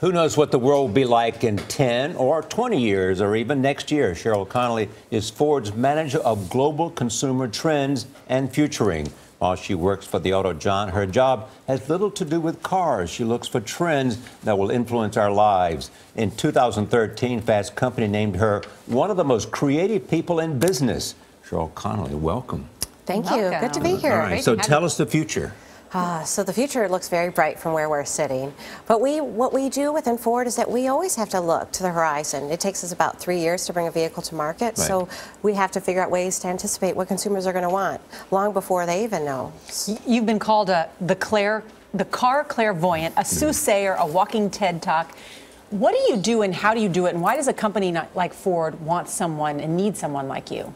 Who knows what the world will be like in 10 or 20 years or even next year? Sheryl Connelly is Ford's manager of global consumer trends and futuring. While she works for the auto giant, her job has little to do with cars. She looks for trends that will influence our lives. In 2013, Fast Company named her one of the most creative people in business. Sheryl Connelly, welcome. Thank you. Good to be here. All right, so tell us the future. So the future looks very bright from where we're sitting. But what we do within Ford is that we always have to look to the horizon. It takes us about 3 years to bring a vehicle to market. Right. So we have to figure out ways to anticipate what consumers are going to want long before they even know. You've been called the car clairvoyant, a soothsayer, a walking TED Talk. What do you do and how do you do it? And why does a company like Ford want someone and need someone like you?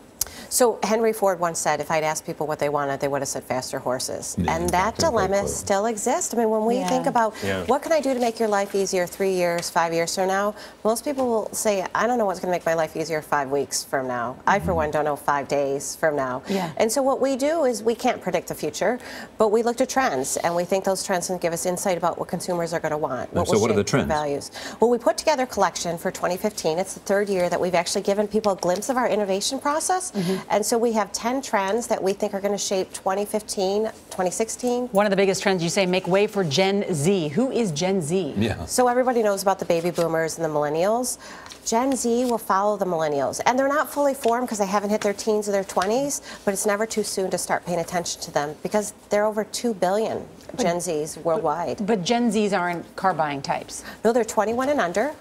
So Henry Ford once said, if I'd asked people what they wanted, they would have said faster horses. Yeah, and that dilemma still exists. I mean, when we think about what can I do to make your life easier 3 years, 5 years from now, most people will say, I don't know what's going to make my life easier 5 weeks from now. I, for one, don't know 5 days from now. And so what we do is we can't predict the future, but we look to trends, and we think those trends can give us insight about what consumers are going to want. So what are the trends? Values. Well, we put together a collection for 2015. It's the 3rd year that we've actually given people a glimpse of our innovation process. And so we have 10 trends that we think are going to shape 2015, 2016. One of the biggest trends you say, make way for Gen Z. Who is Gen Z? So everybody knows about the baby boomers and the millennials. Gen Z will follow the millennials. And they're not fully formed because they haven't hit their teens or their 20s, but it's never too soon to start paying attention to them because there are over 2 billion Gen Zs worldwide. But Gen Zs aren't car buying types. No, they're 21 and under,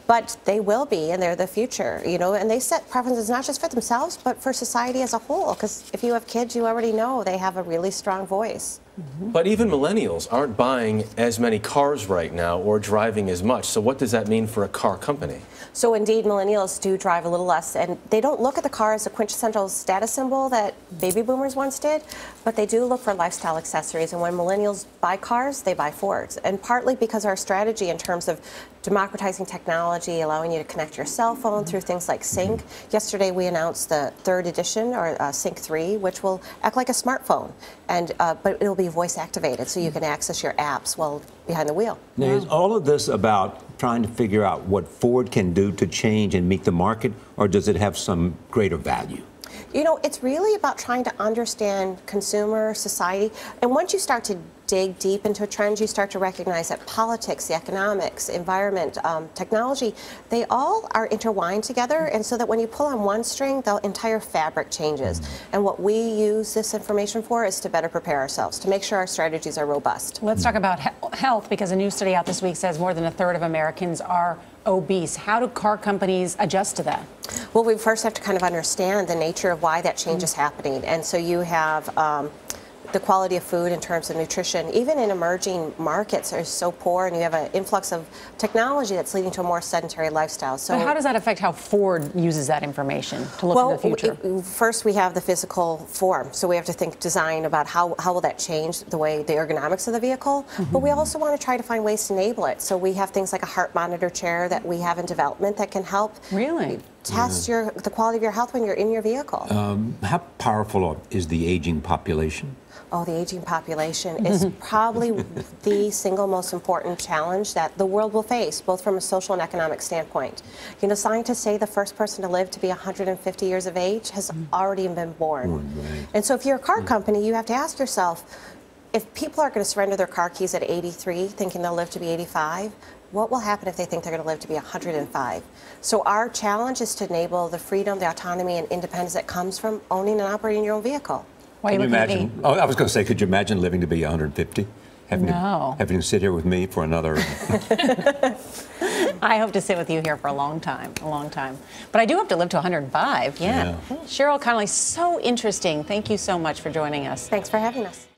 but they will be, and they're the future, you know, and they set preferences not just for themselves, but for society as a whole, because if you have kids, you already know they have a really strong voice. But even millennials aren't buying as many cars right now or driving as much. So what does that mean for a car company? So indeed, millennials do drive a little less, and they don't look at the car as a quintessential status symbol that baby boomers once did, but they do look for lifestyle accessories. And when millennials buy cars, they buy Fords. And partly because our strategy in terms of democratizing technology, allowing you to connect your cell phone through things like Sync. Yesterday we announced the 3rd edition, or Sync 3, which will act like a smartphone, and but it'll be voice activated, so you can access your apps while behind the wheel. Now, is all of this about trying to figure out what Ford can do to change and meet the market, or does it have some greater value? You know, it's really about trying to understand consumer society, and once you start to dig deep into trends, you start to recognize that politics, the economics, environment, technology, they all are intertwined together, and so that when you pull on one string, the entire fabric changes. And what we use this information for is to better prepare ourselves, to make sure our strategies are robust. Let's talk about health, because a new study out this week says more than 1/3 of Americans are obese. How do car companies adjust to that? Well, we first have to kind of understand the nature of why that change is happening. And so you have the quality of food in terms of nutrition, even in emerging markets, are so poor, and you have an influx of technology that's leading to a more sedentary lifestyle. So how does that affect how Ford uses that information to look to the future? First we have the physical form, so we have to think design about how will that change the way the ergonomics of the vehicle, but we also want to try to find ways to enable it. So we have things like a heart monitor chair that we have in development that can help test the quality of your health when you're in your vehicle. How powerful is the aging population? Oh, the aging population is probably the single most important challenge that the world will face, both from a social and economic standpoint. You know, scientists say the first person to live to be 150 years of age has already been born. And so if you're a car company, you have to ask yourself, if people are going to surrender their car keys at 83, thinking they'll live to be 85, what will happen if they think they're going to live to be 105? So our challenge is to enable the freedom, the autonomy, and independence that comes from owning and operating your own vehicle. Why Can you imagine? Oh, I was going to say, could you imagine living to be 150? Having to sit here with me for another. I hope to sit with you here for a long time, But I do have to live to 105, Sheryl Connelly, so interesting. Thank you so much for joining us. Thanks for having us.